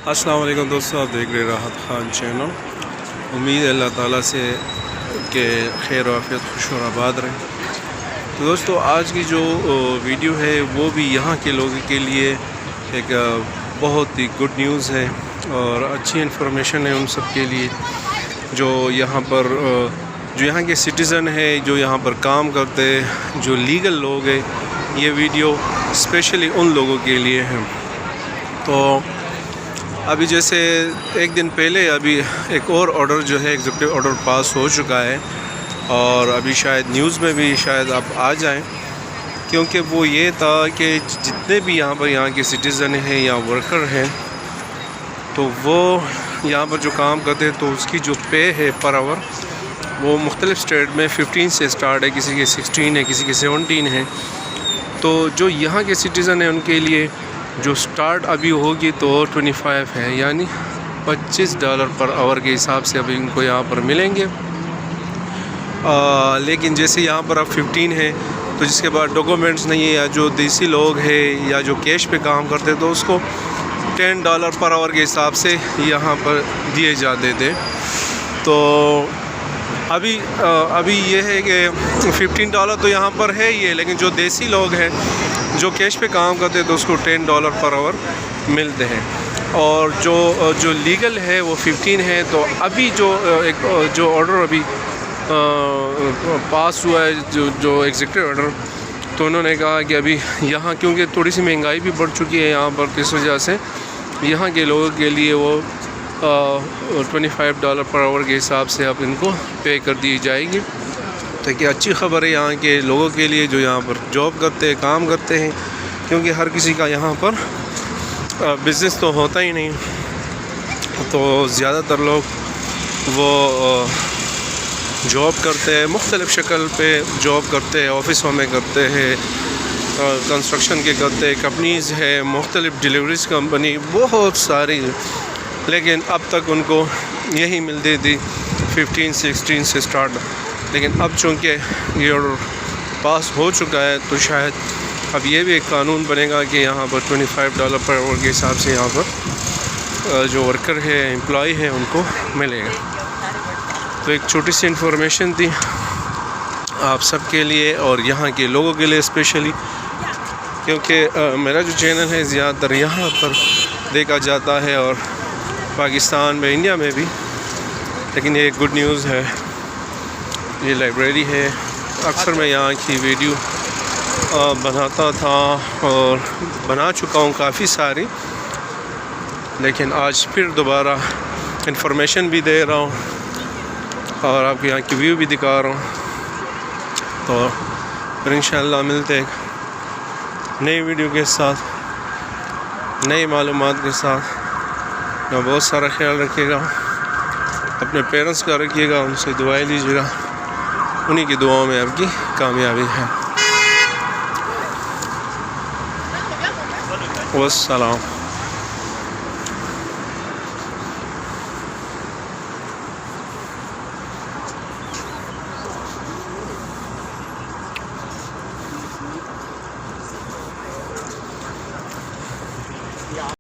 السلام علیکم دوستو، آپ دیکھ رہے راحت خان چینل۔ امید ہے اللہ تعالیٰ سے کہ خیر و عافیت خوش اور آباد رہیں۔ تو دوستو، آج کی جو ویڈیو ہے وہ بھی یہاں کے لوگوں کے لیے ایک بہت ہی گڈ نیوز ہے اور اچھی انفارمیشن ہے ان سب کے لیے جو یہاں پر جو یہاں کے سٹیزن ہیں، جو یہاں پر کام کرتے، جو لیگل لوگ ہیں۔ یہ ویڈیو اسپیشلی ان لوگوں کے لیے ہے۔ تو ابھی جیسے ایک دن پہلے ابھی ایک اور آرڈر جو ہے ایگزیکٹو آرڈر پاس ہو چکا ہے اور ابھی شاید نیوز میں بھی شاید آپ آ جائیں، کیونکہ وہ یہ تھا کہ جتنے بھی یہاں کے سٹیزن ہیں یا ورکر ہیں، تو وہ یہاں پر جو کام کرتے ہیں تو اس کی جو پے ہے پر آور وہ مختلف اسٹیٹ میں 15 سے سٹارٹ ہے، کسی کے 16 ہے، کسی کے 17 ہے۔ تو جو یہاں کے سٹیزن ہیں ان کے لیے جو سٹارٹ ابھی ہوگی تو 25 ہے، یعنی $25 پر آور کے حساب سے ابھی ان کو یہاں پر ملیں گے۔ لیکن جیسے یہاں پر اب 15 ہے تو جس کے بعد ڈاکومنٹس نہیں ہے یا جو دیسی لوگ ہیں یا جو کیش پہ کام کرتے تو اس کو $10 پر آور کے حساب سے یہاں پر دیے جاتے تھے۔ تو ابھی یہ ہے کہ $15 تو یہاں پر ہے ہی ہے، لیکن جو دیسی لوگ ہیں جو کیش پہ کام کرتے تو اس کو $10 پر آور ملتے ہیں، اور جو لیگل ہے وہ 15 ہے۔ تو ابھی جو آرڈر ابھی پاس ہوا ہے جو ایگزیکٹو آرڈر، تو انہوں نے کہا کہ ابھی یہاں کیونکہ تھوڑی سی مہنگائی بھی بڑھ چکی ہے یہاں پر، اس وجہ سے یہاں کے لوگوں کے لیے وہ $25 پر آور کے حساب سے اب ان کو پے کر دی جائے گی۔ تو کہ اچھی خبر ہے یہاں کے لوگوں کے لیے جو یہاں پر جاب کرتے ہیں، کام کرتے ہیں، کیونکہ ہر کسی کا یہاں پر بزنس تو ہوتا ہی نہیں، تو زیادہ تر لوگ وہ جاب کرتے ہیں، مختلف شکل پہ جاب کرتے ہیں، آفسوں میں کرتے ہیں، کنسٹرکشن کے کرتے ہیں، کمپنیز ہے، مختلف ڈیلیوریز کمپنی بہت ساری، لیکن اب تک ان کو یہی ملتی تھی 15 16 سے سٹارٹ۔ لیکن اب چونکہ یہ آرڈر پاس ہو چکا ہے تو شاید اب یہ بھی ایک قانون بنے گا کہ یہاں پر $25 پر آور کے حساب سے یہاں پر جو ورکر ہے، امپلائی ہے، ان کو ملے گا۔ تو ایک چھوٹی سی انفارمیشن تھی آپ سب کے لیے اور یہاں کے لوگوں کے لیے اسپیشلی، کیونکہ میرا جو چینل ہے زیادہ تر یہاں پر دیکھا جاتا ہے اور پاکستان میں، انڈیا میں بھی، لیکن یہ ایک گڈ نیوز ہے۔ یہ لائبریری ہے، اکثر میں یہاں کی ویڈیو بناتا تھا اور بنا چکا ہوں کافی ساری، لیکن آج پھر دوبارہ انفارمیشن بھی دے رہا ہوں اور آپ کو یہاں کی ویو بھی دکھا رہا ہوں۔ تو پھر انشاءاللہ ملتے ہیں نئی ویڈیو کے ساتھ، نئی معلومات کے ساتھ۔ بہت سارا خیال رکھیے گا، اپنے پیرنٹس کا رکھیے گا، ان سے دعائیں لیجیے گا، انہی کی دعاؤں میں آپ کی کامیابی ہے۔ والسلام۔